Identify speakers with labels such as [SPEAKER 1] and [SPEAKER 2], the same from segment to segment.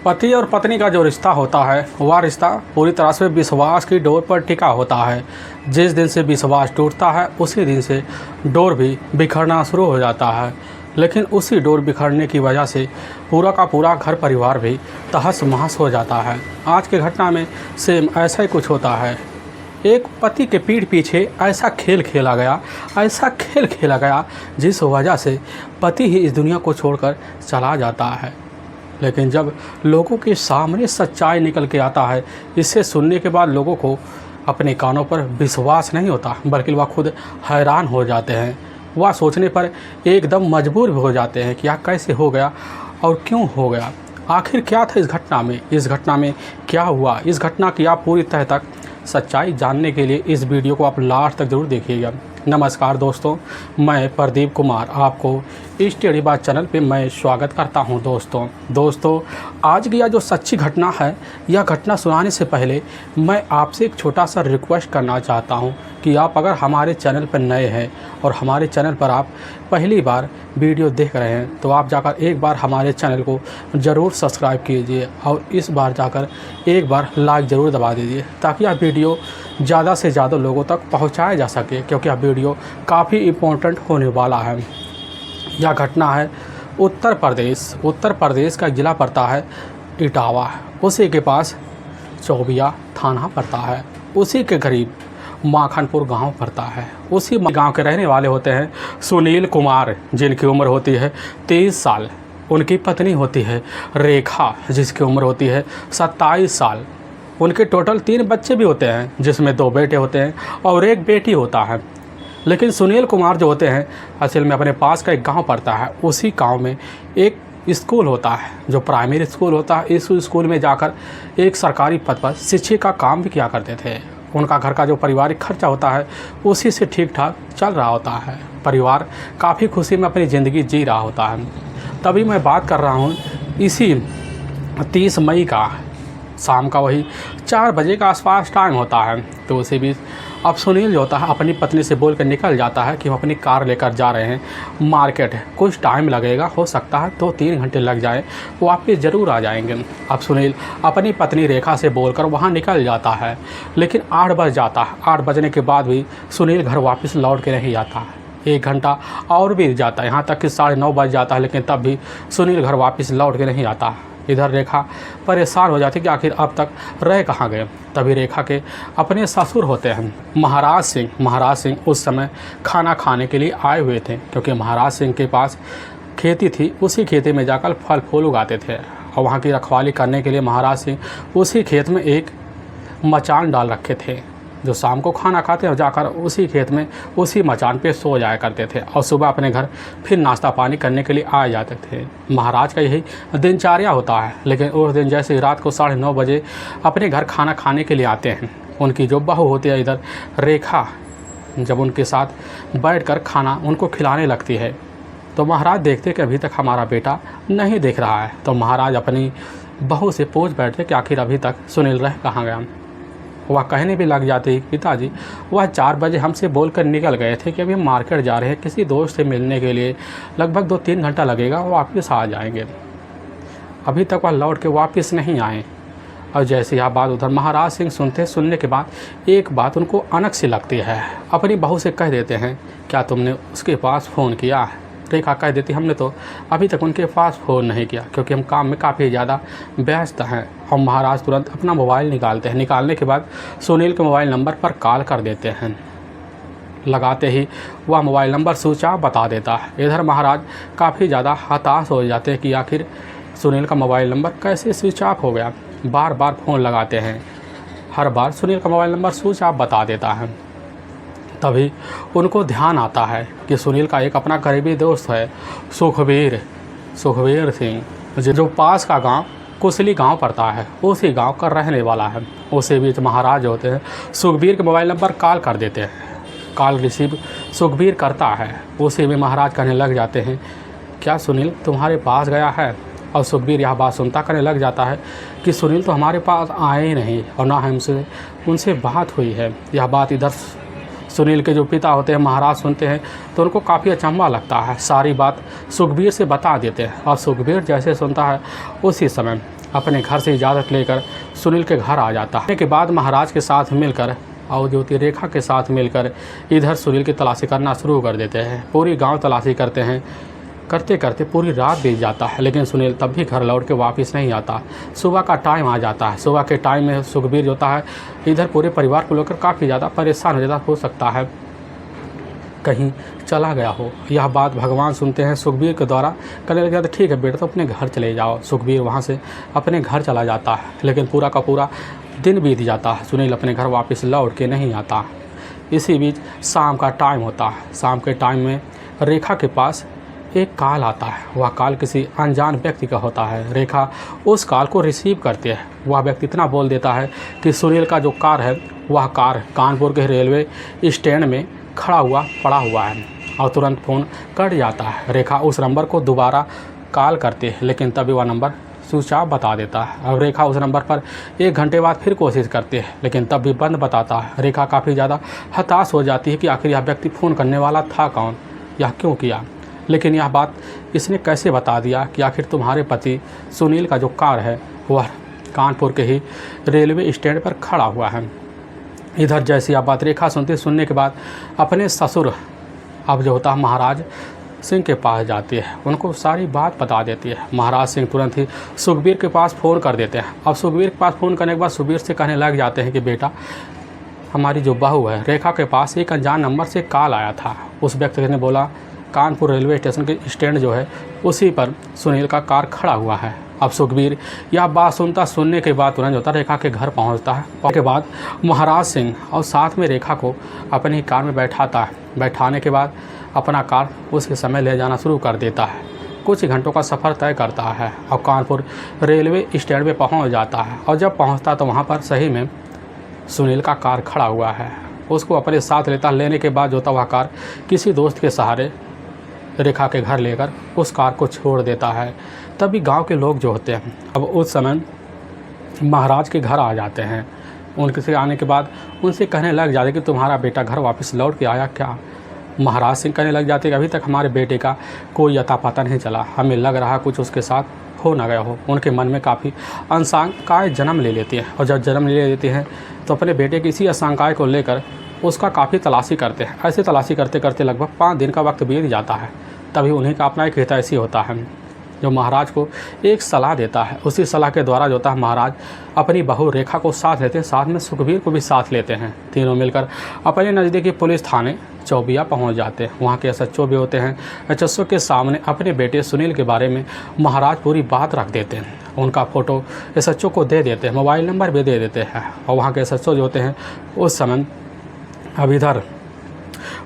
[SPEAKER 1] पति और पत्नी का जो रिश्ता होता है वह रिश्ता पूरी तरह से विश्वास की डोर पर टिका होता है। जिस दिन से विश्वास टूटता है उसी दिन से डोर भी बिखरना शुरू हो जाता है। लेकिन उसी डोर बिखरने की वजह से पूरा का पूरा घर परिवार भी तहस महस हो जाता है। आज की घटना में सेम ऐसा ही कुछ होता है। एक पति के पीठ पीछे ऐसा खेल खेला गया जिस वजह से पति ही इस दुनिया को छोड़कर चला जाता है। लेकिन जब लोगों के सामने सच्चाई निकल के आता है, इसे सुनने के बाद लोगों को अपने कानों पर विश्वास नहीं होता, बल्कि वह खुद हैरान हो जाते हैं। वह सोचने पर एकदम मजबूर भी हो जाते हैं कि यह कैसे हो गया और क्यों हो गया, आखिर क्या था इस घटना में क्या हुआ। इस घटना की आप पूरी तह तक सच्चाई जानने के लिए इस वीडियो को आप लास्ट तक ज़रूर देखिएगा। नमस्कार दोस्तों, मैं प्रदीप कुमार आपको स्टडी बात चैनल पे मैं स्वागत करता हूं। दोस्तों आज की यह जो सच्ची घटना है, यह घटना सुनाने से पहले मैं आपसे एक छोटा सा रिक्वेस्ट करना चाहता हूं कि आप अगर हमारे चैनल पर नए हैं और हमारे चैनल पर आप पहली बार वीडियो देख रहे हैं तो आप जाकर एक बार हमारे चैनल को ज़रूर सब्सक्राइब कीजिए और इस बार जाकर एक बार लाइक ज़रूर दबा दीजिए ताकि यह वीडियो ज़्यादा से ज़्यादा लोगों तक पहुंचाया जा सके, क्योंकि यह वीडियो काफ़ी इम्पोर्टेंट होने वाला है। यह घटना है उत्तर प्रदेश का ज़िला पड़ता है इटावा, उसी के पास चौबिया थाना पड़ता है, उसी के करीब माखनपुर गांव पड़ता है। उसी गांव के रहने वाले होते हैं सुनील कुमार, जिनकी उम्र होती है 30 साल। उनकी पत्नी होती है रेखा, जिसकी उम्र होती है 27 साल। उनके टोटल 3 बच्चे भी होते हैं, जिसमें 2 बेटे होते हैं और 1 बेटी होता है। लेकिन सुनील कुमार जो होते हैं असल में अपने पास का एक गांव पड़ता है, उसी गांव में एक स्कूल होता है जो प्राइमरी स्कूल होता है। इस स्कूल में जाकर एक सरकारी पद पर शिक्षक का काम भी किया करते थे। उनका घर का जो पारिवारिक खर्चा होता है उसी से ठीक ठाक चल रहा होता है। परिवार काफ़ी खुशी में अपनी ज़िंदगी जी रहा होता है। तभी मैं बात कर रहा हूँ इसी 30 मई का शाम का वही 4 बजे का आसपास टाइम होता है। तो उसी बीच अब सुनील जो होता है अपनी पत्नी से बोल कर निकल जाता है कि हम अपनी कार लेकर जा रहे हैं मार्केट, कुछ टाइम लगेगा, हो सकता है 2-3 घंटे लग जाए, वापस ज़रूर आ जाएंगे। अब सुनील अपनी पत्नी रेखा से बोलकर वहाँ निकल जाता है। लेकिन 8 बज जाता है। 8 बजने के बाद भी सुनील घर वापस लौट के नहीं आता है। 1 घंटा और भी जाता है, यहाँ तक कि 9:30 बज जाता है, लेकिन तब भी सुनील घर वापस लौट के नहीं आता। इधर रेखा परेशान हो जाती कि आखिर अब तक रह कहाँ गए। तभी रेखा के अपने ससुर होते हैं महाराज सिंह उस समय खाना खाने के लिए आए हुए थे, क्योंकि महाराज सिंह के पास खेती थी। उसी खेती में जाकर फल फूल उगाते थे और वहाँ की रखवाली करने के लिए महाराज सिंह उसी खेत में एक मचान डाल रखे थे, जो शाम को खाना खाते और जाकर उसी खेत में उसी मचान पे सो जाया करते थे और सुबह अपने घर फिर नाश्ता पानी करने के लिए आ जाते थे। महाराज का यही दिनचर्या होता है। लेकिन उस दिन जैसे ही रात को 9:30 बजे अपने घर खाना खाने के लिए आते हैं, उनकी जो बहू होती है इधर रेखा, जब उनके साथ बैठकर खाना उनको खिलाने लगती है तो महाराज देखते कि अभी तक हमारा बेटा नहीं देख रहा है। तो महाराज अपनी बहू से पूछ बैठते कि आखिर अभी तक सुनील रह कहाँ गया। वह कहने भी लग जाती, पिताजी वह 4 बजे हमसे बोलकर निकल गए थे कि अभी हम मार्केट जा रहे हैं किसी दोस्त से मिलने के लिए, लगभग 2-3 घंटा लगेगा, वापस आ जाएंगे। अभी तक वह लौट के वापस नहीं आए। और जैसे यह बात उधर महाराज सिंह सुनने के बाद एक बात उनको अनक सी लगती है। अपनी बहू से कह देते हैं, क्या तुमने उसके पास फ़ोन किया? रेखा कह देती, हमने तो अभी तक उनके पास फ़ोन नहीं किया, क्योंकि हम काम में काफ़ी ज़्यादा व्यस्त हैं। हम महाराज तुरंत अपना मोबाइल निकालते हैं। निकालने के बाद सुनील के मोबाइल नंबर पर कॉल कर देते हैं। लगाते ही वह मोबाइल नंबर स्विच ऑफ बता देता है। इधर महाराज काफ़ी ज़्यादा हताश हो जाते हैं कि आखिर सुनील का मोबाइल नंबर कैसे स्विच ऑफ हो गया। बार बार फ़ोन लगाते हैं, हर बार सुनील का मोबाइल नंबर स्विच ऑफ बता देता है। तभी उनको ध्यान आता है कि सुनील का एक अपना करीबी दोस्त है सुखबीर सिंह, जो पास का गांव कुसली गांव पड़ता है, उसी गांव का रहने वाला है। उसी बीच महाराज होते हैं सुखबीर के मोबाइल नंबर कॉल कर देते हैं। कॉल रिसीव सुखबीर करता है। उसी में महाराज कहने लग जाते हैं, क्या सुनील तुम्हारे पास गया है? और सुखबीर यह बात सुनता कहने लग जाता है कि सुनील तो हमारे पास आए ही नहीं और ना हमसे उनसे बात हुई है। यह बात इधर सुनील के जो पिता होते हैं महाराज सुनते हैं तो उनको काफ़ी अचंभा लगता है। सारी बात सुखबीर से बता देते हैं और सुखबीर जैसे सुनता है उसी समय अपने घर से इजाज़त लेकर सुनील के घर आ जाता है। के बाद महाराज के साथ मिलकर और ज्योति रेखा के साथ मिलकर इधर सुनील की तलाशी करना शुरू कर देते हैं। पूरी गांव तलाशी करते हैं। करते करते पूरी रात बीत जाता है, लेकिन सुनील तब भी घर लौट के वापस नहीं आता। सुबह का टाइम आ जाता है। सुबह के टाइम में सुखबीर जो होता है इधर पूरे परिवार को लेकर काफ़ी ज़्यादा परेशान हो जाता। हो सकता है कहीं चला गया हो। यह बात भगवान सुनते हैं। सुखबीर के द्वारा कहने लग जाता है, ठीक है बेटा, तो अपने घर चले जाओ। सुखबीर वहाँ से अपने घर चला जाता है, लेकिन पूरा का पूरा दिन बीत जाता है। सुनील अपने घर वापस लौट के नहीं आता। इसी बीच शाम का टाइम होता है। शाम के टाइम में रेखा के पास एक कॉल आता है। वह कॉल किसी अनजान व्यक्ति का होता है। रेखा उस कॉल को रिसीव करती है। वह व्यक्ति इतना बोल देता है कि सुनील का जो कार है वह कार कानपुर के रेलवे स्टैंड में खड़ा पड़ा हुआ है, और तुरंत फ़ोन कट जाता है। रेखा उस नंबर को दोबारा कॉल करती है, लेकिन तभी वह नंबर स्विच ऑफ बता देता है। अब रेखा उस नंबर पर 1 घंटे बाद फिर कोशिश करती है, लेकिन तब भी बंद बताता है। रेखा काफ़ी ज़्यादा हताश हो जाती है कि आखिर यह व्यक्ति फ़ोन करने वाला था कौन, यह क्यों किया। लेकिन यह बात इसने कैसे बता दिया कि आखिर तुम्हारे पति सुनील का जो कार है वह कानपुर के ही रेलवे स्टैंड पर खड़ा हुआ है। इधर जैसी यह बात रेखा सुनने के बाद अपने ससुर अब जो होता है महाराज सिंह के पास जाती है। उनको सारी बात बता देती है। महाराज सिंह तुरंत ही सुखबीर के पास फ़ोन कर देते हैं। अब सुखबीर के पास फ़ोन करने के बाद सुखबीर से कहने लग जाते हैं कि बेटा, हमारी जो बहू है रेखा के पास एक अनजान नंबर से कॉल आया था। उस व्यक्ति ने बोला कानपुर रेलवे स्टेशन के स्टैंड जो है उसी पर सुनील का कार खड़ा हुआ है। अब सुखबीर यह बात सुनने के बाद तुरंत होता रेखा के घर पहुंचता है। उसके बाद महाराज सिंह और साथ में रेखा को अपनी कार में बैठाता है। बैठाने के बाद अपना कार उसके समय ले जाना शुरू कर देता है। कुछ घंटों का सफ़र तय करता है और कानपुर रेलवे स्टैंड में पहुंच जाता है। और जब पहुंचता तो वहां पर सही में सुनील का कार खड़ा हुआ है। उसको अपने साथ लेने के बाद जो होता वह कार किसी दोस्त के सहारे रेखा के घर लेकर उस कार को छोड़ देता है। तभी गांव के लोग जो होते हैं अब उस समय महाराज के घर आ जाते हैं। उनके से आने के बाद उनसे कहने लग जाते कि तुम्हारा बेटा घर वापस लौट के आया क्या। महाराज सिंह कहने लग जाते कि अभी तक हमारे बेटे का कोई अता पता नहीं चला, हमें लग रहा कुछ उसके साथ हो ना गया हो। उनके मन में काफ़ी आशंकाएँ जन्म ले लेती हैं, और जब जन्म ले लेती हैं तो अपने बेटे की इसी आशंकाएँ को लेकर उसका काफ़ी तलाशी करते हैं। ऐसे तलाशी करते करते लगभग 5 दिन का वक्त बीत जाता है। तभी उन्हीं का अपना एक हितैषी होता है जो महाराज को एक सलाह देता है। उसी सलाह के द्वारा जो होता है महाराज अपनी बहू रेखा को साथ लेते हैं, साथ में सुखबीर को भी साथ लेते हैं। तीनों मिलकर अपने नज़दीकी पुलिस थाने चौबिया पहुंच जाते हैं। वहां के SHO भी होते हैं। SHO के सामने अपने बेटे सुनील के बारे में महाराज पूरी बात रख देते हैं। उनका फ़ोटो SHO को दे देते हैं, मोबाइल नंबर भी दे देते हैं। और वहाँ के SHO जो होते हैं उस समय अब इधर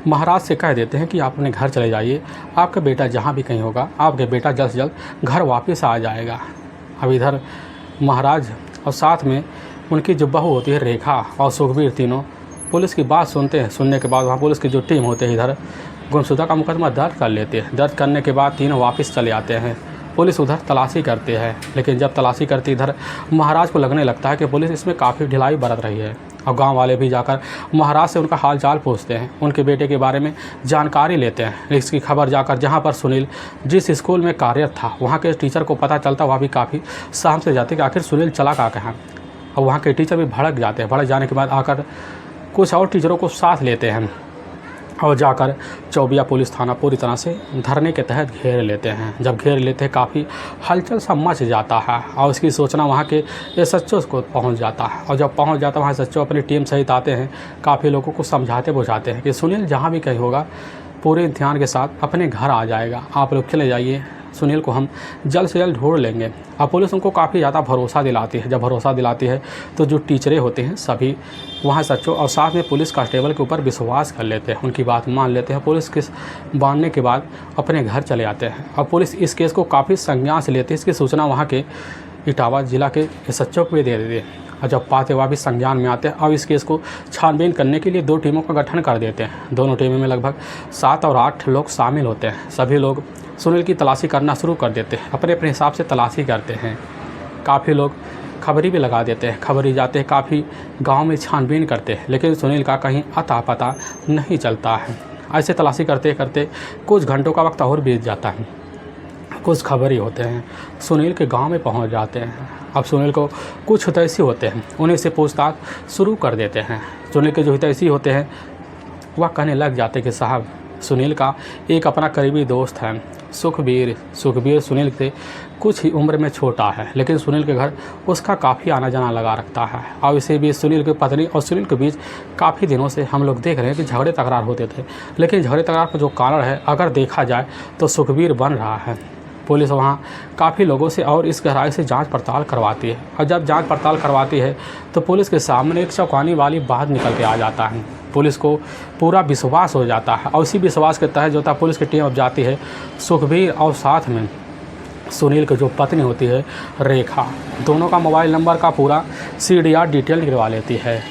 [SPEAKER 1] महाराज से कह देते हैं कि आप अपने घर चले जाइए, आपका बेटा जहाँ भी कहीं होगा आपके बेटा जल्द से जल्द घर वापस आ जाएगा। अब इधर महाराज और साथ में उनकी जो बहू होती है रेखा और सुखबीर तीनों पुलिस की बात सुनते हैं। सुनने के बाद वहाँ पुलिस की जो टीम होती है इधर गुमशुदा का मुकदमा दर्ज कर लेते हैं। दर्ज करने के बाद तीनों वापस चले आते हैं। पुलिस उधर तलाशी करते हैं, लेकिन जब तलाशी करती इधर महाराज को लगने लगता है कि पुलिस इसमें काफ़ी ढिलाई बरत रही है। और गांव वाले भी जाकर महाराज से उनका हाल चाल पूछते हैं, उनके बेटे के बारे में जानकारी लेते हैं। इसकी खबर जाकर जहां पर सुनील जिस स्कूल में कार्यरत था वहां के टीचर को पता चलता, वह भी काफ़ी सहम से जाते कि आखिर सुनील चला कहाँ। और वहाँ के टीचर भी भड़क जाते हैं। भड़क जाने के बाद आकर कुछ और टीचरों को साथ लेते हैं और जाकर चौबिया पुलिस थाना पूरी तरह से धरने के तहत घेर लेते हैं। जब घेर लेते हैं काफ़ी हलचल सा मच जाता है और इसकी सूचना वहाँ के SHO को पहुँच जाता है। और जब पहुँच जाता है वहाँ SHO अपनी टीम सहित आते हैं। काफ़ी लोगों को समझाते बुझाते हैं कि सुनील जहाँ भी कहीं होगा पूरे ध्यान के साथ अपने घर आ जाएगा, आप लोग चले जाइए, सुनील को हम जल्द से जल्द ढूंढ लेंगे। अब पुलिस उनको काफ़ी ज़्यादा भरोसा दिलाती है। जब भरोसा दिलाती है तो जो टीचरें होते हैं सभी वहाँ SHO और साथ में पुलिस कांस्टेबल के ऊपर विश्वास कर लेते हैं, उनकी बात मान लेते हैं। पुलिस केस बांधने के बाद अपने घर चले आते हैं। अब पुलिस इस केस को काफ़ी संज्ञान से लेती है। इसकी सूचना वहाँ के इटावा जिला के SHO को भी दे देते हैं। और जब पाते हुआ भी संज्ञान में आते हैं। अब इस केस को छानबीन करने के लिए 2 टीमों का गठन कर देते हैं। दोनों टीमों में लगभग 7 और 8 लोग शामिल होते हैं। सभी लोग सुनील की तलाशी करना शुरू कर देते हैं, अपने अपने हिसाब से तलाशी करते हैं। काफ़ी लोग खबरी भी लगा देते हैं, खबरी जाते हैं, काफ़ी गांव में छानबीन करते हैं, लेकिन सुनील का कहीं अता पता नहीं चलता है। ऐसे तलाशी करते करते कुछ घंटों का वक्त और बीत जाता है। कुछ खबर ही होते हैं सुनील के गांव में पहुंच जाते हैं। अब सुनील को कुछ हितैषी होते हैं, उन्हीं से पूछताछ शुरू कर देते हैं। सुनील के जो हितैषी होते हैं वह कहने लग जाते कि साहब, सुनील का एक अपना करीबी दोस्त है सुखबीर सुनील से कुछ ही उम्र में छोटा है, लेकिन सुनील के घर उसका काफ़ी आना जाना लगा रखता है। और इसी बीच सुनील की पत्नी और सुनील के बीच काफ़ी दिनों से हम लोग देख रहे हैं कि झगड़े तकरार होते थे, लेकिन झगड़े तकरार का जो कारण है अगर देखा जाए तो सुखबीर बन रहा है। पुलिस वहाँ काफ़ी लोगों से और इस गहराई से जांच पड़ताल करवाती है, और जब जांच पड़ताल करवाती है तो पुलिस के सामने एक चौंकाने वाली बात निकल के आ जाता है। पुलिस को पूरा विश्वास हो जाता है, और उसी विश्वास के तहत जो था पुलिस की टीम अब जाती है सुखबीर और साथ में सुनील की जो पत्नी होती है रेखा, दोनों का मोबाइल नंबर का पूरा CDR डिटेल निकलवा लेती है।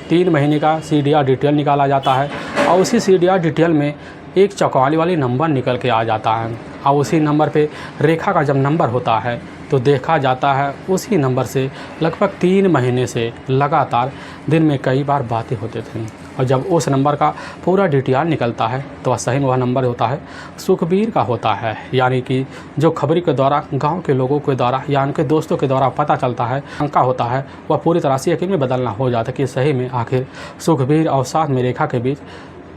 [SPEAKER 1] 3 महीने का CDR डिटेल निकाला जाता है, और उसी CDR डिटेल में एक चौंकाने वाली नंबर निकल के आ जाता है, और उसी नंबर पे रेखा का जब नंबर होता है तो देखा जाता है उसी नंबर से लगभग 3 महीने से लगातार दिन में कई बार बातें होते थे। और जब उस नंबर का पूरा डिटेल निकलता है तो सही में वह नंबर होता है सुखबीर का होता है। यानी कि जो खबरी के द्वारा गांव के लोगों के द्वारा या उनके दोस्तों के द्वारा पता चलता है, शंका होता है, वह पूरी तरह से यकीन में बदलना हो जाता है कि सही में आखिर सुखबीर और साथ में रेखा के बीच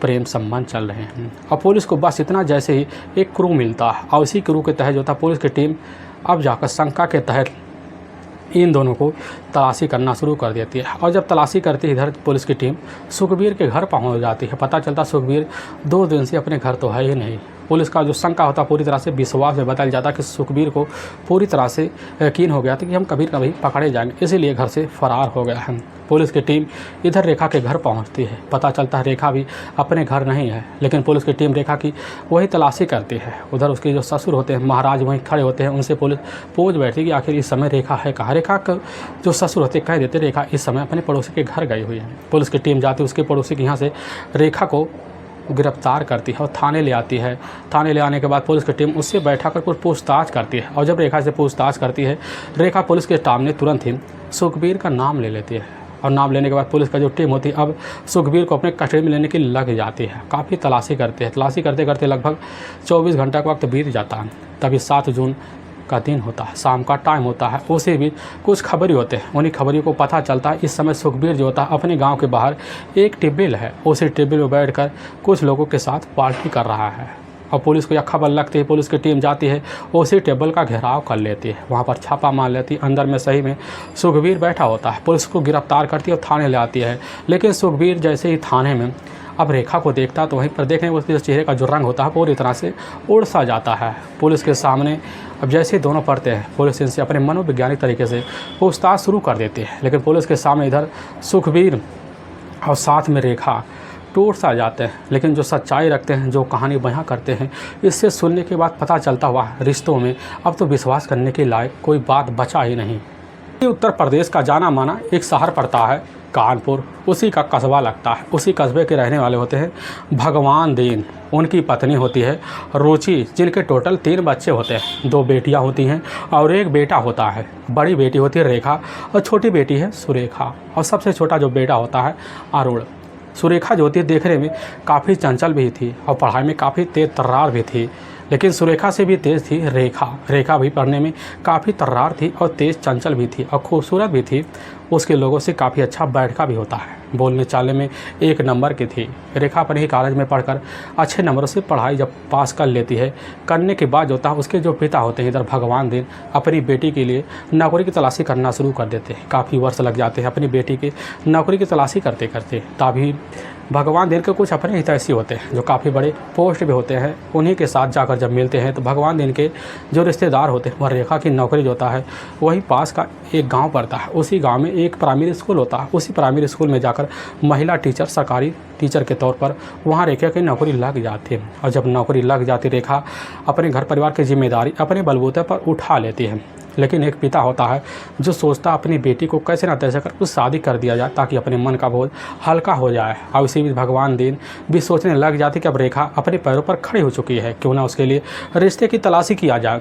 [SPEAKER 1] प्रेम संबंध चल रहे हैं। और पुलिस को बस इतना जैसे ही एक क्रू मिलता है, और उसी क्रू के तहत जो था पुलिस की टीम अब जाकर शंका के तहत इन दोनों को तलाशी करना शुरू कर देती है। और जब तलाशी करती है इधर पुलिस की टीम सुखबीर के घर पहुंच जाती है। पता चलता सुखबीर 2 दिन से अपने घर तो है ही नहीं। पुलिस का जो शंका होता पूरी तरह से विश्वास में बदल जाता कि सुखबीर को पूरी तरह से यकीन हो गया था कि हम कभी न कभी पकड़े जाएंगे, इसीलिए घर से फरार हो गया है। पुलिस की टीम इधर रेखा के घर पहुंचती है। पता चलता है रेखा भी अपने घर नहीं है, लेकिन पुलिस की टीम रेखा की वही तलाशी करती है। उधर उसके जो ससुर होते हैं महाराज वहीं खड़े होते हैं, उनसे पुलिस पूछ बैठती कि आखिर इस समय रेखा है कहाँ। रेखा का जो ससुर होते कह देते रेखा इस समय अपने पड़ोसी के घर गई हुई है। पुलिस की टीम जाती है उसके पड़ोसी के यहाँ से रेखा को गिरफ्तार करती है और थाने ले आती है। थाने ले आने के बाद पुलिस की टीम उससे बैठा कर कुछ पूछताछ करती है, और जब रेखा से पूछताछ करती है रेखा पुलिस के सामने तुरंत ही सुखबीर का नाम ले लेती है। और नाम लेने के बाद पुलिस का जो टीम होती है अब सुखबीर को अपने कस्टडी में लेने की लग जाती है। काफ़ी तलाशी करते हैं, तलाशी करते करते लगभग 24 घंटा का वक्त बीत जाता है। तभी 7 जून का दिन होता है, शाम का टाइम होता है। उसी बीच कुछ खबरी होते हैं, उन्हीं खबरियों को पता चलता है इस समय सुखबीर जो होता है अपने गांव के बाहर एक टेबल है, उसी टेबल में बैठकर कुछ लोगों के साथ पार्टी कर रहा है। और पुलिस को यह खबर लगती है, पुलिस की टीम जाती है उसी टेबल का घेराव कर लेती है, वहाँ पर छापा मार लेती है। अंदर में सही में सुखबीर बैठा होता है। पुलिस को गिरफ्तार करती है और थाने ले आती है। लेकिन सुखबीर जैसे ही थाने में अब रेखा को देखता तो वहीं पर देखने उसके चेहरे का जो रंग होता है पूरी तरह से उड़ सा जाता है। पुलिस के सामने अब जैसे ही दोनों पढ़ते हैं पुलिस इनसे अपने मनोवैज्ञानिक तरीके से पूछताछ शुरू कर देती है। लेकिन पुलिस के सामने इधर सुखबीर और साथ में रेखा टूट सा जाते हैं। लेकिन जो सच्चाई रखते हैं, जो कहानी बयां करते हैं, इससे सुनने के बाद पता चलता हुआ रिश्तों में अब तो विश्वास करने के लायक कोई बात बचा ही नहीं। उत्तर प्रदेश का जाना माना एक शहर पड़ता है कानपुर, उसी का कस्बा लगता है। उसी कस्बे के रहने वाले होते हैं भगवान दीन, उनकी पत्नी होती है रुचि, जिनके टोटल 3 बच्चे होते हैं। 2 बेटियां होती हैं और 1 बेटा होता है। बड़ी बेटी होती है रेखा और छोटी बेटी है सुरेखा, और सबसे छोटा जो बेटा होता है अरुण। सुरेखा जो होती है देखने में काफ़ी चंचल भी थी और पढ़ाई में काफ़ी तेज तर्रार भी थी, लेकिन सुरेखा से भी तेज़ थी रेखा। रेखा भी पढ़ने में काफ़ी तर्रार थी और तेज़ चंचल भी थी और खूबसूरत भी थी। उसके लोगों से काफ़ी अच्छा बैठका भी होता है, बोलने चालने में 1 नंबर की थी। रेखा अपने ही कॉलेज में पढ़कर अच्छे नंबरों से पढ़ाई जब पास कर लेती है, करने के बाद जो होता है उसके जो पिता होते हैं इधर भगवान दिन अपनी बेटी के लिए नौकरी की तलाशी करना शुरू कर देते हैं। काफ़ी वर्ष लग जाते हैं अपनी बेटी की नौकरी की तलाशी करते करते। तभी भगवान दिन के कुछ अपने हितैषी होते हैं जो काफ़ी बड़े पोस्ट पे होते हैं, उन्हीं के साथ जाकर जब मिलते हैं तो भगवान दिन के जो रिश्तेदार होते हैं वह रेखा की नौकरी जो होता है वही पास का एक गांव पड़ता है। उसी गांव में एक प्राइमरी स्कूल होता है। उसी प्राइमरी स्कूल में जाकर महिला टीचर, सरकारी टीचर के तौर पर वहाँ रेखा की नौकरी लग जाती है। और जब नौकरी लग जाती रेखा अपने घर परिवार की जिम्मेदारी अपने बलबूते पर उठा लेती है। लेकिन एक पिता होता है जो सोचता अपनी बेटी को कैसे ना तैसे कर कुछ शादी कर दिया जाए ताकि अपने मन का बोझ हल्का हो जाए। और इसी बीच भगवान दिन भी सोचने लग जाती कि अब रेखा अपने पैरों पर खड़ी हो चुकी है, क्यों ना उसके लिए रिश्ते की तलाशी किया जाए।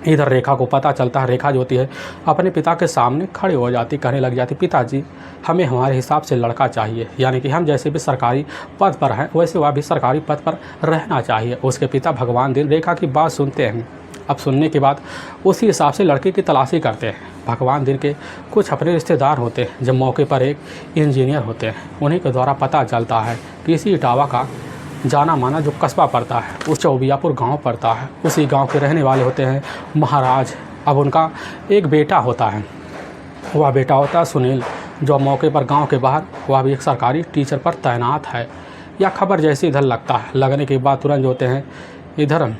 [SPEAKER 1] इधर रेखा को पता चलता है, रेखा जो होती है अपने पिता के सामने खड़ी हो जाती, कहने लग जाती पिताजी हमें हमारे हिसाब से लड़का चाहिए, यानी कि हम जैसे भी सरकारी पद पर हैं वैसे वह भी सरकारी पद पर रहना चाहिए। उसके पिता भगवान दिन रेखा की बात सुनते हैं अब सुनने के बाद उसी हिसाब से लड़के की तलाशी करते हैं। भगवान दिन के कुछ अपने रिश्तेदार होते हैं, जब मौके पर एक इंजीनियर होते हैं, उन्हीं के द्वारा पता चलता है कि इसी इटावा का जाना माना जो कस्बा पड़ता है उस चौबियापुर गांव पड़ता है, उसी गांव के रहने वाले होते हैं महाराज। अब उनका एक बेटा होता है, वह बेटा होता है सुनील, जो मौके पर गांव के बाहर वह भी एक सरकारी टीचर पर तैनात है। यह खबर जैसे इधर लगता है, लगने के बाद तुरंत होते हैं इधर।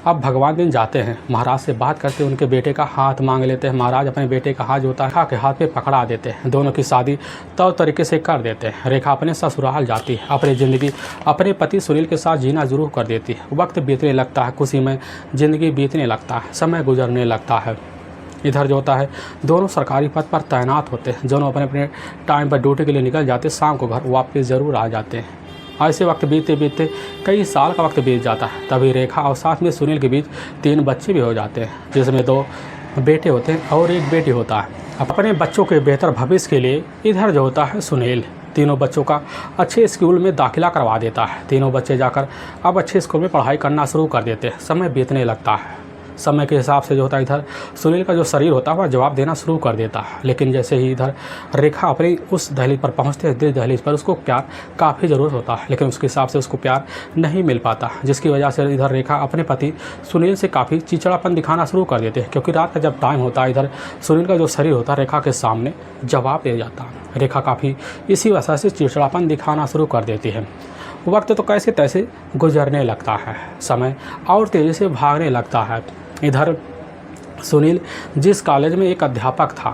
[SPEAKER 1] अब भगवान दिन जाते हैं, महाराज से बात करते उनके बेटे का हाथ मांग लेते हैं। महाराज अपने बेटे का हाथ जो होता है रेखा के हाथ पे पकड़ा देते हैं, दोनों की शादी तौर तरीके से कर देते हैं। रेखा अपने ससुराल जाती है, अपनी ज़िंदगी अपने पति सुनील के साथ जीना जरूर कर देती है। वक्त बीतने लगता है, खुशी में ज़िंदगी बीतने लगता है, समय गुजरने लगता है। इधर जो होता है दोनों सरकारी पद पर तैनात होते हैं, दोनों अपने अपने टाइम पर ड्यूटी के लिए निकल जाते, शाम को घर वापस ज़रूर आ जाते हैं। ऐसे वक्त बीतते बीतते कई साल का वक्त बीत जाता है। तभी रेखा और साथ में सुनील के बीच 3 बच्चे भी हो जाते हैं, जिसमें 2 बेटे होते हैं और 1 बेटी होता है। अपने बच्चों के बेहतर भविष्य के लिए इधर जो होता है सुनील तीनों बच्चों का अच्छे स्कूल में दाखिला करवा देता है। तीनों बच्चे जाकर अब अच्छे स्कूल में पढ़ाई करना शुरू कर देते हैं। समय बीतने लगता है, समय के हिसाब से जो होता है इधर सुनील का जो शरीर होता है वह जवाब देना शुरू कर देता है। लेकिन जैसे ही इधर रेखा अपनी उस दहलीज पर पहुंचते हैं, जिस दहलीज पर उसको प्यार काफ़ी ज़रूरत होता है, लेकिन उसके हिसाब से उसको प्यार नहीं मिल पाता, जिसकी वजह से इधर रेखा अपने पति सुनील से काफ़ी चिड़चिड़ापन दिखाना शुरू कर देते हैं। क्योंकि रात का जब टाइम होता है, इधर सुनील का जो शरीर होता है रेखा के सामने जवाब दे जाता है। रेखा काफ़ी इसी वजह से चिड़चिड़ापन दिखाना शुरू कर देती है। वक्त तो कैसे तैसे गुजरने लगता है, समय और तेज़ी से भागने लगता है। इधर सुनील जिस कॉलेज में एक अध्यापक था,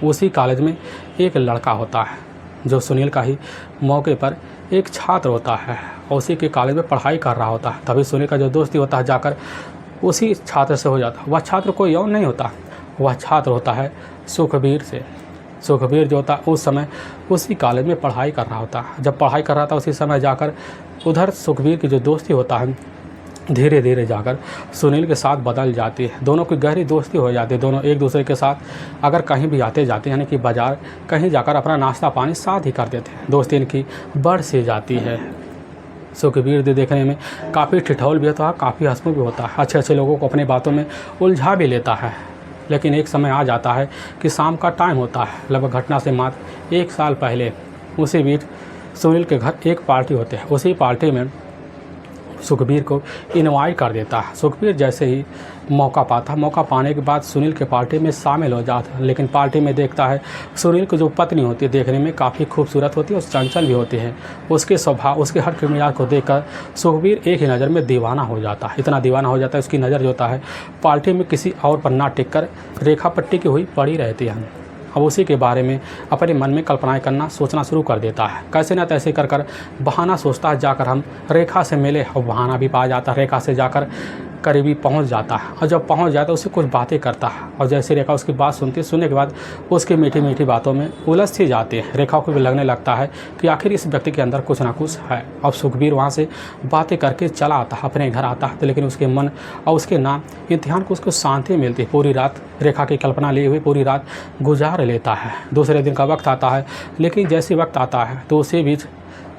[SPEAKER 1] उसी कॉलेज में एक लड़का होता है जो सुनील का ही मौके पर एक छात्र होता है और उसी के कॉलेज में पढ़ाई कर रहा होता है। तभी सुनील का जो दोस्ती होता है जाकर उसी छात्र से हो जाता है। वह छात्र कोई और नहीं होता, वह छात्र होता है सुखबीर से। सुखबीर जो होता है उस समय उसी कॉलेज में पढ़ाई कर रहा होता है। जब पढ़ाई कर रहा था उसी समय जाकर उधर सुखबीर की जो दोस्ती होता है धीरे धीरे जाकर सुनील के साथ बदल जाती है। दोनों की गहरी दोस्ती हो जाती है। दोनों एक दूसरे के साथ अगर कहीं भी आते जाते यानी कि बाज़ार कहीं जाकर अपना नाश्ता पानी साथ ही कर देते हैं। दोस्ती इनकी बढ़ सी जाती है। सुखबीर देखने में काफ़ी ठिठौल भी होता है, काफ़ी हंसमुख भी होता है, अच्छे अच्छे लोगों को अपनी बातों में उलझा भी लेता है। लेकिन एक समय आ जाता है कि शाम का टाइम होता है, लगभग घटना से मात्र 1 साल पहले। उसी बीच सुनील के घर एक पार्टी होती है, उसी पार्टी में सुखबीर को इनवाइट कर देता है। सुखबीर जैसे ही मौका पाता, मौका पाने के बाद सुनील के पार्टी में शामिल हो जाता है। लेकिन पार्टी में देखता है सुनील की जो पत्नी होती है देखने में काफ़ी खूबसूरत होती है और चंचल भी होती है। उसके स्वभाव, उसके हर के मिजाज को देखकर सुखबीर एक ही नज़र में दीवाना हो जाता है। इतना दीवाना हो जाता है उसकी नज़र जो होता है पार्टी में किसी और पर ना टिक कर रेखा पर टिकी हुई पड़ी रहती है। अब उसी के बारे में अपने मन में कल्पनाएं करना सोचना शुरू कर देता है। कैसे न तैसे कर कर बहाना सोचता है जाकर हम रेखा से मिले, और बहाना भी पा जाता है। रेखा से जाकर करीबी पहुंच जाता है और जब पहुंच जाता है उससे कुछ बातें करता है और जैसे रेखा उसकी बात सुनती है, सुनने के बाद उसकी मीठी मीठी बातों में उलझ सी जाती है। रेखा को भी लगने लगता है कि आखिर इस व्यक्ति के अंदर कुछ ना कुछ है। अब सुखबीर वहाँ से बातें करके चला आता है, अपने घर आता है, तो लेकिन उसके मन और उसके नाम इम्तिहान को उसको शांति मिलती है। पूरी रात रेखा की कल्पना लिए हुए पूरी रात गुजार लेता है। दूसरे दिन का वक्त आता है, लेकिन जैसे वक्त आता है तो उसी बीच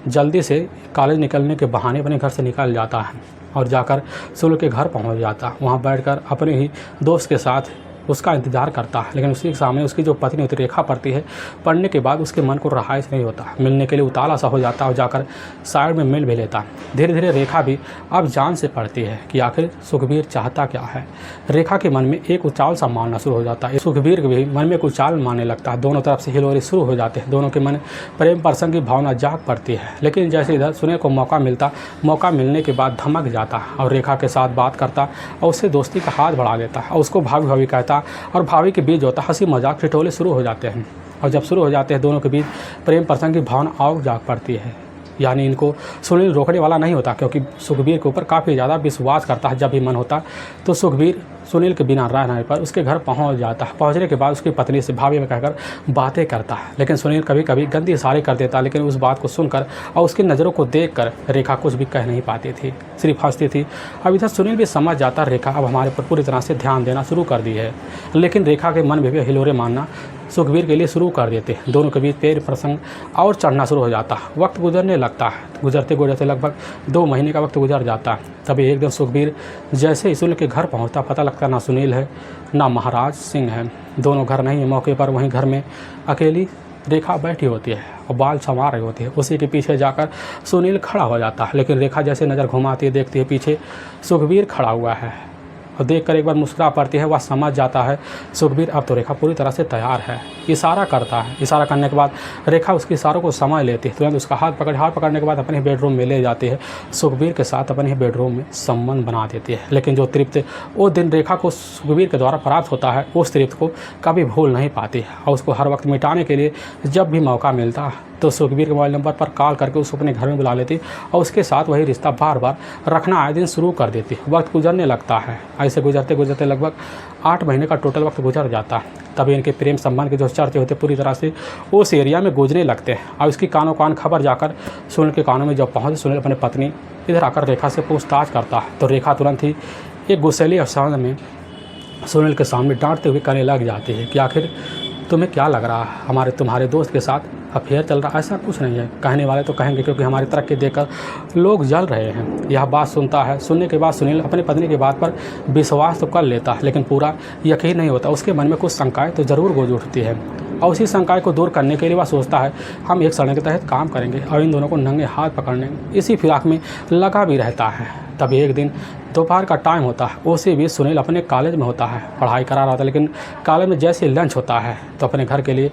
[SPEAKER 1] जल्दी से कॉलेज निकलने के बहाने अपने घर से निकल जाता है और जाकर सुनील के घर पहुंच जाता है। वहां बैठकर अपने ही दोस्त के साथ उसका इंतज़ार करता है। लेकिन उसी के सामने उसकी जो पत्नी होती रेखा पड़ती है। पढ़ने के बाद उसके मन को रहाइश नहीं होता, मिलने के लिए उतावला सा हो जाता है और जाकर साइड में मिल भी लेता है। धीरे धीरे रेखा भी अब जान से पड़ती है कि आखिर सुखबीर चाहता क्या है। रेखा के मन में एक उचाल सा मानना शुरू हो जाता है, सुखबीर के भी मन में एक उचाल मानने लगता है। दोनों तरफ से हिलोरे शुरू हो जाते हैं, दोनों के मन प्रेम प्रसंग की भावना जाग पड़ती है। लेकिन जैसे इधर सुनील को मौका मिलने के बाद धमक जाता और रेखा के साथ बात करता और उससे दोस्ती का हाथ बढ़ा देता और उसको भाभी भाभी कहता और भाभी के बीच जो होता हंसी मजाक ठिठोले शुरू हो जाते हैं। और जब शुरू हो जाते हैं दोनों के बीच प्रेम प्रसंग की भावना और जाग पड़ती है। यानी इनको सुनील रोकने वाला नहीं होता, क्योंकि सुखबीर के ऊपर काफ़ी ज़्यादा विश्वास करता है। जब भी मन होता तो सुखबीर सुनील के बिना रहने पर उसके घर पहुंच जाता है। पहुंचने के बाद उसकी पत्नी से भाभी में कहकर बातें करता है। लेकिन सुनील कभी कभी गंदी इशारे कर देता, लेकिन उस बात को सुनकर और उसकी नज़रों को देखकर रेखा कुछ भी कह नहीं पाती थी, सिर्फ हंसती थी। अब इधर सुनील भी समझ जाता रेखा अब हमारे पर पूरी तरह से ध्यान देना शुरू कर दी है। लेकिन रेखा के मन में भी हिलोरे मानना सुखबीर के लिए शुरू कर देते। दोनों के बीच प्रेम प्रसंग और चढ़ना शुरू हो जाता। वक्त गुजरने लगता है। गुजरते गुजरते लगभग 2 महीने का वक्त गुजर जाता। तभी एक दिन सुखबीर जैसे ही सुनील के घर पहुंचता, पता लगता ना सुनील है ना महाराज सिंह है। दोनों घर नहीं है। मौके पर वहीं घर में अकेली रेखा बैठी होती है और बाल संवार रही होती है। उसी के पीछे जाकर सुनील खड़ा हो जाता है, लेकिन रेखा जैसे नज़र घुमाती है, देखती है पीछे सुखबीर खड़ा हुआ है और देखकर एक बार मुस्कुरा पड़ती है। वह समझ जाता है सुखबीर अब तो रेखा पूरी तरह से तैयार है। इशारा करता है। इशारा करने के बाद रेखा उसके इशारों को समझ लेती है। तुरंत उसका हाथ पकड़ने के बाद अपने बेडरूम में ले जाती है। सुखबीर के साथ अपने ही बेडरूम में संबंध बना देती है। लेकिन जो तृप्त वो दिन रेखा को सुखबीर के द्वारा प्राप्त होता है, उस तृप्त को कभी भूल नहीं पाती और उसको हर वक्त मिटाने के लिए जब भी मौका मिलता तो सुखबीर के मोबाइल नंबर पर कॉल करके उसको अपने घर में बुला लेती और उसके साथ वही रिश्ता बार बार रखना आए दिन शुरू कर देती। वक्त गुजरने लगता है। ऐसे गुजरते गुजरते लगभग 8 महीने का टोटल वक्त गुजर जाता है। तभी इनके प्रेम संबंध के जो चर्चे होते पूरी तरह से उस एरिया में गूंजने लगते हैं और इसकी कानों कान खबर जाकर सुनील के कानों में जब पहुँचे, सुनील अपनी पत्नी इधर आकर रेखा से पूछताछ करता है तो रेखा तुरंत ही एक गुस्सैली अवसर में सुनील के सामने डांटते हुए कहने लग जाती है कि आखिर तुम्हें क्या लग रहा है, तुम्हारे दोस्त के साथ अफेयर चल रहा? ऐसा कुछ नहीं है। कहने वाले तो कहेंगे क्योंकि हमारी तरक्की देखकर लोग जल रहे हैं। यह बात सुनता है। सुनने के बाद सुनील अपनी पत्नी की बात पर विश्वास तो कर लेता है, लेकिन पूरा यकीन नहीं होता। उसके मन में कुछ शंकाएं तो ज़रूर गूंज उठती है और उसी शंकाएं को दूर करने के लिए वह सोचता है हम एक षड्यंत्र के तहत काम करेंगे और इन दोनों को नंगे हाथ पकड़ने इसी फिराक में लगा भी रहता है। तभी एक दिन दोपहर का टाइम होता है। उसी बीच सुनील अपने कॉलेज में होता है, पढ़ाई करा रहा था, लेकिन कॉलेज में जैसे लंच होता है तो अपने घर के लिए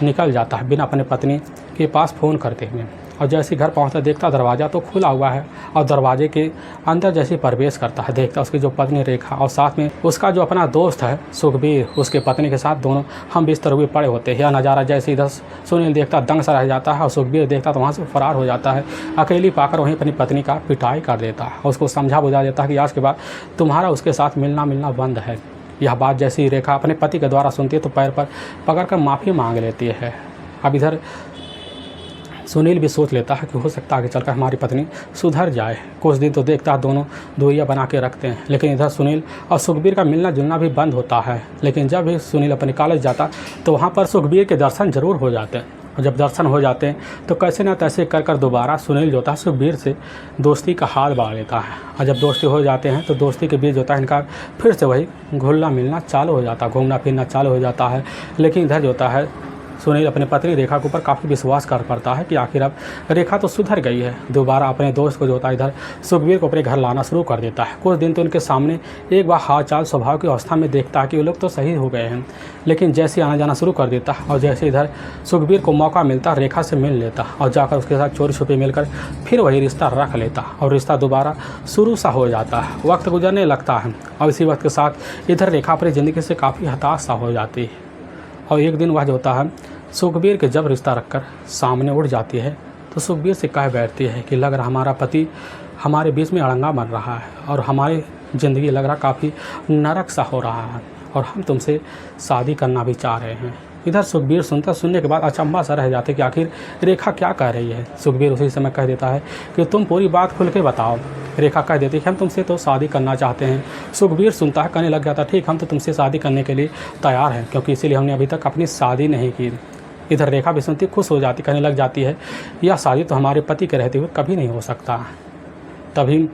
[SPEAKER 1] निकल जाता है बिना अपने पत्नी के पास फ़ोन करते हुए। और जैसे घर पहुंचता देखता दरवाज़ा तो खुला हुआ है और दरवाजे के अंदर जैसे प्रवेश करता है देखता उसकी जो पत्नी रेखा और साथ में उसका जो अपना दोस्त है सुखबीर, उसके पत्नी के साथ दोनों हम बिस्तर हुए पड़े होते हैं। यह नज़ारा जैसे इधर सुनील देखता दंग सा रह जाता है और सुखबीर देखता तो वहाँ से फरार हो जाता है। अकेली पाकर वहीं अपनी पत्नी का पिटाई कर देता है और उसको समझा बुझा देता है कि आज के बाद तुम्हारा उसके साथ मिलना बंद है। यह बात जैसे ही रेखा अपने पति के द्वारा सुनती है तो पैर पर पकड़कर माफ़ी मांग लेती है। अब इधर सुनील भी सोच लेता है कि हो सकता है आगे चलकर हमारी पत्नी सुधर जाए। कुछ दिन तो देखता है दोनों दूरियां बना के रखते हैं, लेकिन इधर सुनील और सुखबीर का मिलना जुलना भी बंद होता है। लेकिन जब भी सुनील अपने कॉलेज जाता तो वहाँ पर सुखबीर के दर्शन जरूर हो जाते हैं और जब दर्शन हो जाते हैं तो कैसे ना तैसे कर दोबारा सुनील जो था सुखबीर से दोस्ती का हाथ बढ़ा लेता है और जब दोस्ती हो जाते हैं तो दोस्ती के बीच होता है इनका फिर से वही घुलना मिलना चालू हो जाता है, घूमना फिरना चालू हो जाता है। लेकिन इधर जो होता है सुनील अपने पत्नी रेखा के ऊपर काफ़ी विश्वास कर पड़ता है कि आखिर अब रेखा तो सुधर गई है। दोबारा अपने दोस्त को जो होता है इधर सुखबीर को अपने घर लाना शुरू कर देता है। कुछ दिन तो इनके सामने एक बार हाल चाल स्वभाव की अवस्था में देखता है कि वो लोग तो सही हो गए हैं, लेकिन जैसे आना जाना शुरू कर देता और जैसे इधर सुखबीर को मौका मिलता रेखा से मिल लेता और जाकर उसके साथ चोरी छुपे मिलकर फिर वही रिश्ता रख लेता और रिश्ता दोबारा शुरू सा हो जाता है। वक्त गुजरने लगता है और इसी वक्त के साथ इधर रेखा अपनी ज़िंदगी से काफ़ी हताश सा हो जाती है और एक दिन वह जो होता है सुखबीर के जब रिश्ता रखकर सामने उठ जाती है तो सुखबीर से कह बैठती है कि लग रहा हमारा पति हमारे बीच में अड़ंगा बन रहा है और हमारी ज़िंदगी लग रहा काफ़ी नरक सा हो रहा है और हम तुमसे शादी करना भी चाह रहे हैं। इधर सुखबीर सुनने के बाद अचंभा सा रह जाते कि आखिर रेखा क्या कह रही है। सुखबीर उसी समय कह देता है कि तुम पूरी बात खुल के बताओ। रेखा कह देती है हम तुमसे तो शादी करना चाहते हैं। सुखबीर सुनता है, कहने लग जाता ठीक हम तो तुमसे शादी करने के लिए तैयार हैं, क्योंकि इसीलिए हमने अभी तक अपनी शादी नहीं की। इधर रेखा भी सुनती खुश हो जाती, कहने लग जाती है यह शादी तो हमारे पति के रहते हुए कभी नहीं हो सकता। तभी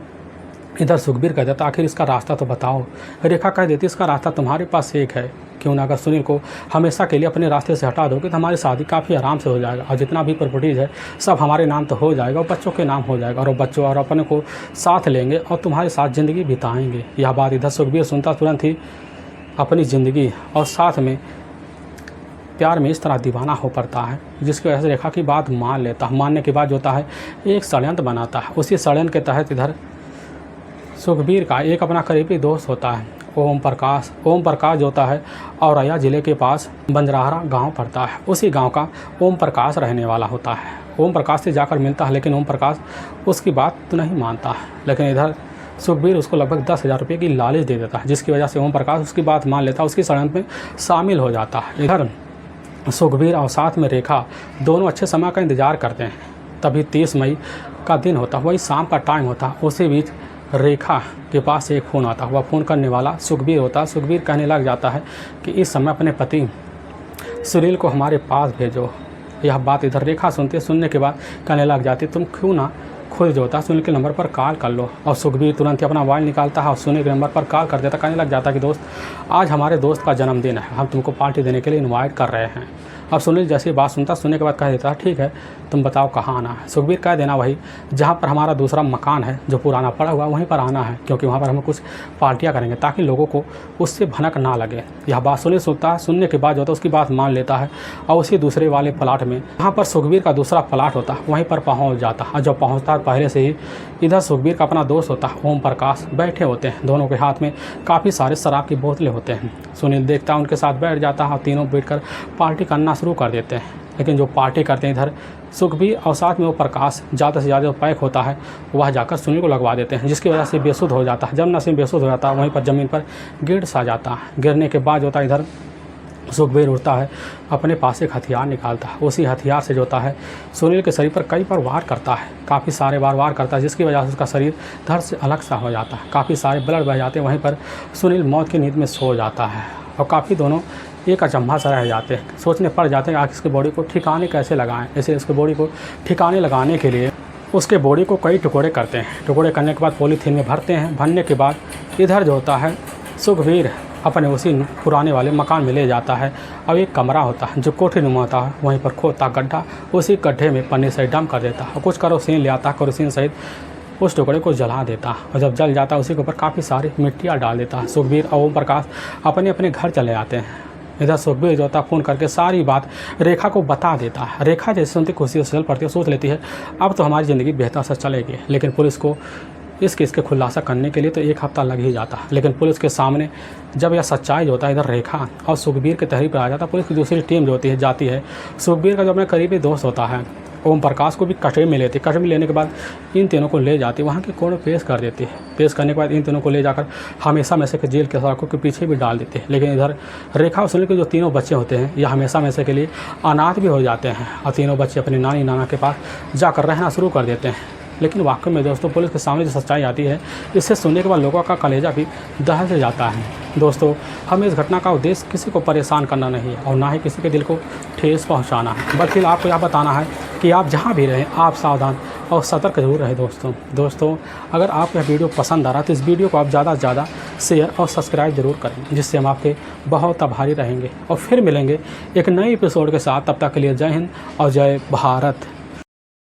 [SPEAKER 1] इधर सुखबीर कह देता आखिर इसका रास्ता तो बताओ। रेखा कह देती इसका रास्ता तुम्हारे पास एक है, क्यों ना अगर सुनील को हमेशा के लिए अपने रास्ते से हटा दोगे तो हमारी शादी काफ़ी आराम से हो जाएगा और जितना भी प्रॉपर्टीज़ है सब हमारे नाम तो हो जाएगा और बच्चों के नाम हो जाएगा और वो बच्चों और अपने को साथ लेंगे और तुम्हारे साथ ज़िंदगी बिताएंगे। यह बात इधर सुखबीर सुनता तुरंत ही अपनी ज़िंदगी और साथ में प्यार में इस तरह दीवाना हो पड़ता है जिसकी वजह से रेखा की बात मान लेता है। मानने के बाद जो होता है एक षड्यंत्र बनाता है। उसी षड्यंत्र के तहत इधर सुखबीर का एक अपना करीबी दोस्त होता है ओम प्रकाश जो होता है औरैया ज़िले के पास बंजराहरा गांव पड़ता है। उसी गांव का ओम प्रकाश रहने वाला होता है। ओम प्रकाश से जाकर मिलता है, लेकिन ओम प्रकाश उसकी बात तो नहीं मानता है। लेकिन इधर सुखबीर उसको लगभग 10,000 रुपये की लालच दे देता है, जिसकी वजह से ओम प्रकाश उसकी बात मान लेता है, उसकी षड्यंत्र में शामिल हो जाता है। इधर सुखबीर और साथ में रेखा दोनों अच्छे समय का इंतज़ार करते हैं। तभी 30 मई का दिन होता, वही शाम का टाइम होता। उसी बीच रेखा के पास एक फ़ोन आता। वह फ़ोन करने वाला सुखबीर होता। सुखबीर कहने लग जाता है कि इस समय अपने पति सुनील को हमारे पास भेजो। यह बात इधर रेखा सुनने के बाद कहने लग जाती, तुम क्यों ना खुद जो होता सुनील के नंबर पर कॉल कर लो। और सुखबीर तुरंत ही अपना मोबाइल निकालता है और सुनील के नंबर पर कॉल कर देता। कहने लग जाता कि दोस्त, आज हमारे दोस्त का जन्मदिन है, हम तुमको पार्टी देने के लिए इनवाइट कर रहे हैं। अब सुनील जैसी बात सुनता, सुनने के बाद कह देता, ठीक है तुम बताओ कहाँ आना है। सुखबीर कह देना, वही जहाँ पर हमारा दूसरा मकान है जो पुराना पड़ा हुआ, वहीं पर आना है, क्योंकि वहाँ पर हम कुछ पार्टियाँ करेंगे ताकि लोगों को उससे भनक ना लगे। यह बात सुनील सुनता है, सुनने के बाद जो होता है उसकी बात मान लेता है और उसी दूसरे वाले प्लाट में, जहाँ पर सुखबीर का दूसरा प्लाट होता है, वहीं पर पहुँच जाता है। और जब पहुँचता है पहले से ही इधर सुखबीर का अपना दोस्त होता है ओम प्रकाश बैठे होते हैं, दोनों के हाथ में काफ़ी सारे शराब की बोतलें होते हैं। सुनील देखता है, उनके साथ बैठ जाता है और तीनों बैठकर पार्टी करना शुरू कर देते हैं। लेकिन जो पार्टी करते हैं इधर सुखबीर और साथ में वो प्रकाश, ज़्यादा से ज़्यादा पैक होता है वह जाकर सुनील को लगवा देते हैं, जिसकी वजह से बेसुध हो जाता है। जब नसीम बेसुध हो जाता है वहीं पर ज़मीन पर गिर सा जाता है। गिरने के बाद होता है इधर सुखबीर उठता है, अपने पास एक हथियार निकालता है। उसी हथियार से जो होता है सुनील के शरीर पर कई बार वार करता है, काफ़ी सारे बार वार करता है, जिसकी वजह से उसका शरीर धड़ से अलग सा हो जाता है। काफ़ी सारे ब्लड बह जाते हैं। वहीं पर सुनील मौत की नींद में सो जाता है और काफ़ी दोनों एक अचंभा सा रह जाते हैं, सोचने पड़ जाते हैं आखिर इसके बॉडी को ठिकाने कैसे लगाएं। ऐसे इसके बॉडी को ठिकाने लगाने के लिए उसके बॉडी को कई टुकड़े करते हैं। टुकड़े करने के बाद पॉलीथीन में भरते हैं। भरने के बाद इधर जो होता है सुखबीर अपने उसी पुराने वाले मकान में ले जाता है। अब एक कमरा होता है जो कोठी नुमा होता है, वहीं पर खोदता गड्ढा, उसी गड्ढे में पन्नी से डंप कर देता है और कुछ केरोसिन ले आता है। केरोसिन सहित उस टुकड़े को जला देता है और जब जल जाता है उसी के ऊपर काफ़ी सारी मिट्टियाँ डाल देता है। सुखबीर और ओम प्रकाश अपने अपने घर चले आते हैं। इधर सुखबीर जो होता है फ़ोन करके सारी बात रेखा को बता देता है। रेखा जैसे सुनती खुशी से चल पड़ती है, सोच लेती है अब तो हमारी ज़िंदगी बेहतर से चलेगी। लेकिन पुलिस को इस केस के खुलासा करने के लिए तो 1 हफ्ता लग ही जाता है। लेकिन पुलिस के सामने जब यह सच्चाई जो होता है इधर रेखा और सुखबीर के तहरीर पर आ जाता है, पुलिस की दूसरी टीम जो होती है जाती है। सुखबीर का जो अपने करीबी दोस्त होता है ओम प्रकाश को भी कस्टडी में लेती है। कस्टडी में लेने के बाद इन तीनों को ले जाती है, वहाँ की कोर्ट में पेश कर देती है। पेश करने के बाद इन तीनों को ले जाकर हमेशा में से के जेल के सड़कों के पीछे भी डाल देते हैं। लेकिन इधर रेखा और सुनील के जो तीनों बच्चे होते हैं यह हमेशा में से के लिए अनाथ भी हो जाते हैं और तीनों बच्चे अपने नानी नाना के पास जाकर रहना शुरू कर देते हैं। लेकिन वाकई में दोस्तों पुलिस के सामने जो सच्चाई आती है, इससे सुनने के बाद लोगों का कलेजा भी दहल से जाता है। दोस्तों, हमें इस घटना का उद्देश्य किसी को परेशान करना नहीं है और ना ही किसी के दिल को ठेस पहुंचाना है, बल्कि आपको यह बताना है कि आप जहां भी रहें आप सावधान और सतर्क जरूर रहें। दोस्तों अगर आपको यह वीडियो पसंद आ रहा है तो इस वीडियो को आप ज़्यादा से ज़्यादा शेयर और सब्सक्राइब जरूर करें, जिससे हम आपके बहुत आभारी रहेंगे। और फिर मिलेंगे एक नए एपिसोड के साथ। तब तक के लिए जय हिंद और जय भारत।